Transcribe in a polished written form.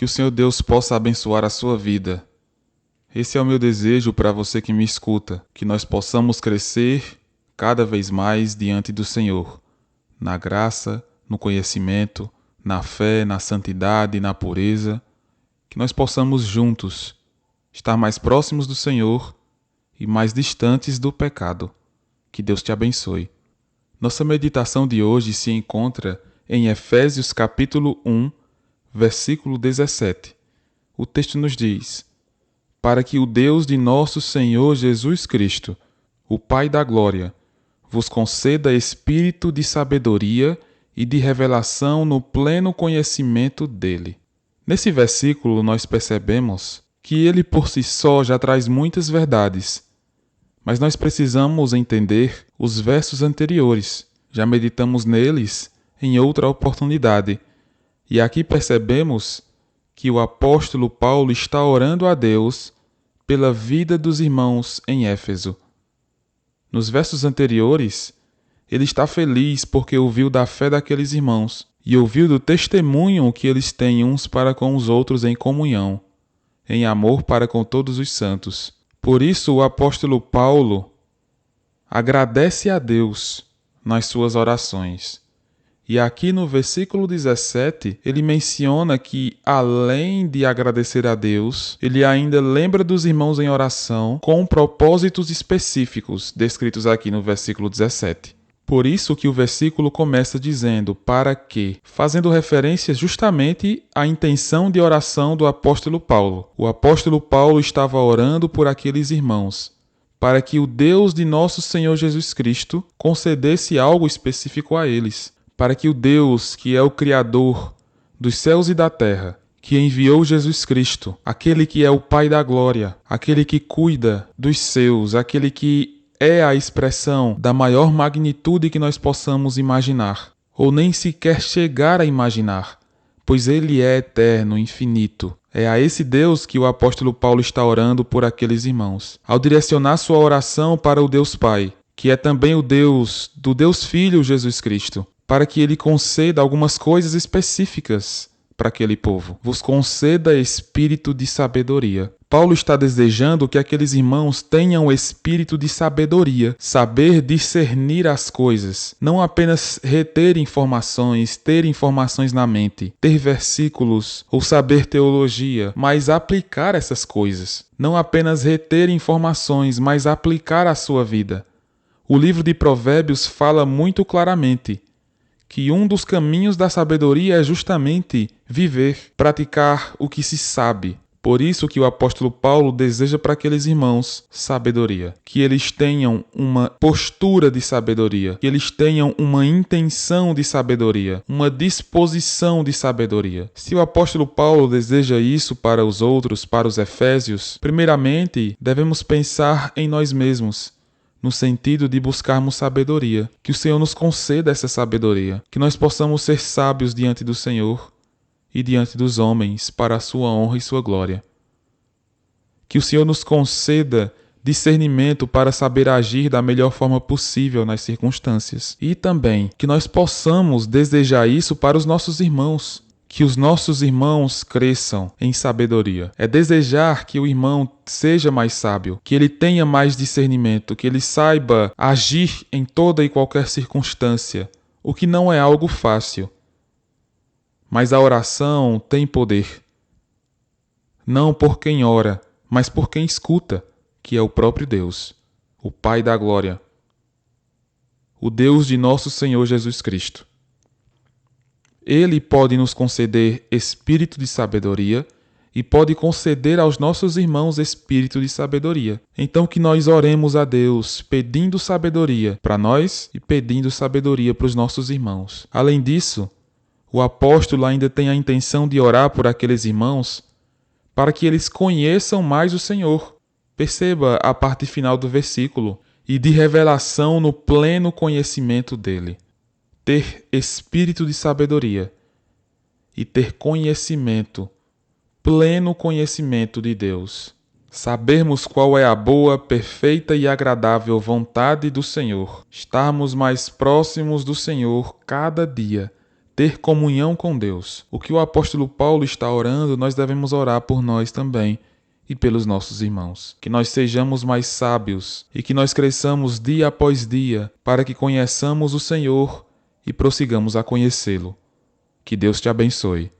Que o Senhor Deus possa abençoar a sua vida. Esse é o meu desejo para você que me escuta, que nós possamos crescer cada vez mais diante do Senhor, na graça, no conhecimento, na fé, na santidade, na pureza, que nós possamos juntos estar mais próximos do Senhor e mais distantes do pecado. Que Deus te abençoe. Nossa meditação de hoje se encontra em Efésios capítulo 1, versículo 17. O texto nos diz: para que o Deus de nosso Senhor Jesus Cristo, o Pai da Glória, vos conceda espírito de sabedoria e de revelação no pleno conhecimento dele. Nesse versículo nós percebemos que ele por si só já traz muitas verdades, mas nós precisamos entender os versos anteriores. Já meditamos neles em outra oportunidade, e aqui percebemos que o apóstolo Paulo está orando a Deus pela vida dos irmãos em Éfeso. Nos versos anteriores, ele está feliz porque ouviu da fé daqueles irmãos e ouviu do testemunho que eles têm uns para com os outros em comunhão, em amor para com todos os santos. Por isso, o apóstolo Paulo agradece a Deus nas suas orações. E aqui no versículo 17, ele menciona que, além de agradecer a Deus, ele ainda lembra dos irmãos em oração com propósitos específicos, descritos aqui no versículo 17. Por isso que o versículo começa dizendo, para que, fazendo referência justamente à intenção de oração do apóstolo Paulo. O apóstolo Paulo estava orando por aqueles irmãos, para que o Deus de nosso Senhor Jesus Cristo concedesse algo específico a eles. Para que o Deus, que é o Criador dos céus e da terra, que enviou Jesus Cristo, aquele que é o Pai da Glória, aquele que cuida dos seus, aquele que é a expressão da maior magnitude que nós possamos imaginar, ou nem sequer chegar a imaginar, pois ele é eterno, infinito. É a esse Deus que o apóstolo Paulo está orando por aqueles irmãos. Ao direcionar sua oração para o Deus Pai, que é também o Deus do Deus Filho Jesus Cristo, para que ele conceda algumas coisas específicas para aquele povo. Vos conceda espírito de sabedoria. Paulo está desejando que aqueles irmãos tenham espírito de sabedoria, saber discernir as coisas, não apenas reter informações, ter informações na mente, ter versículos ou saber teologia, mas aplicar essas coisas. Não apenas reter informações, mas aplicar à sua vida. O livro de Provérbios fala muito claramente que um dos caminhos da sabedoria é justamente viver, praticar o que se sabe. Por isso que o apóstolo Paulo deseja para aqueles irmãos sabedoria, que eles tenham uma postura de sabedoria, que eles tenham uma intenção de sabedoria, uma disposição de sabedoria. Se o apóstolo Paulo deseja isso para os outros, para os efésios, primeiramente devemos pensar em nós mesmos, no sentido de buscarmos sabedoria. Que o Senhor nos conceda essa sabedoria, que nós possamos ser sábios diante do Senhor e diante dos homens, para a sua honra e sua glória. Que o Senhor nos conceda discernimento para saber agir da melhor forma possível nas circunstâncias. E também que nós possamos desejar isso para os nossos irmãos. Que os nossos irmãos cresçam em sabedoria. É desejar que o irmão seja mais sábio, que ele tenha mais discernimento, que ele saiba agir em toda e qualquer circunstância, o que não é algo fácil. Mas a oração tem poder. Não por quem ora, mas por quem escuta, que é o próprio Deus, o Pai da Glória, o Deus de nosso Senhor Jesus Cristo. Ele pode nos conceder espírito de sabedoria e pode conceder aos nossos irmãos espírito de sabedoria. Então que nós oremos a Deus pedindo sabedoria para nós e pedindo sabedoria para os nossos irmãos. Além disso, o apóstolo ainda tem a intenção de orar por aqueles irmãos para que eles conheçam mais o Senhor. Perceba a parte final do versículo. E de revelação no pleno conhecimento dele. Ter espírito de sabedoria e ter conhecimento, pleno conhecimento de Deus. Sabermos qual é a boa, perfeita e agradável vontade do Senhor. Estarmos mais próximos do Senhor cada dia. ter comunhão com Deus. O que o apóstolo Paulo está orando, nós devemos orar por nós também e pelos nossos irmãos. Que nós sejamos mais sábios e que nós cresçamos dia após dia para que conheçamos o Senhor e prossigamos a conhecê-lo. Que Deus te abençoe.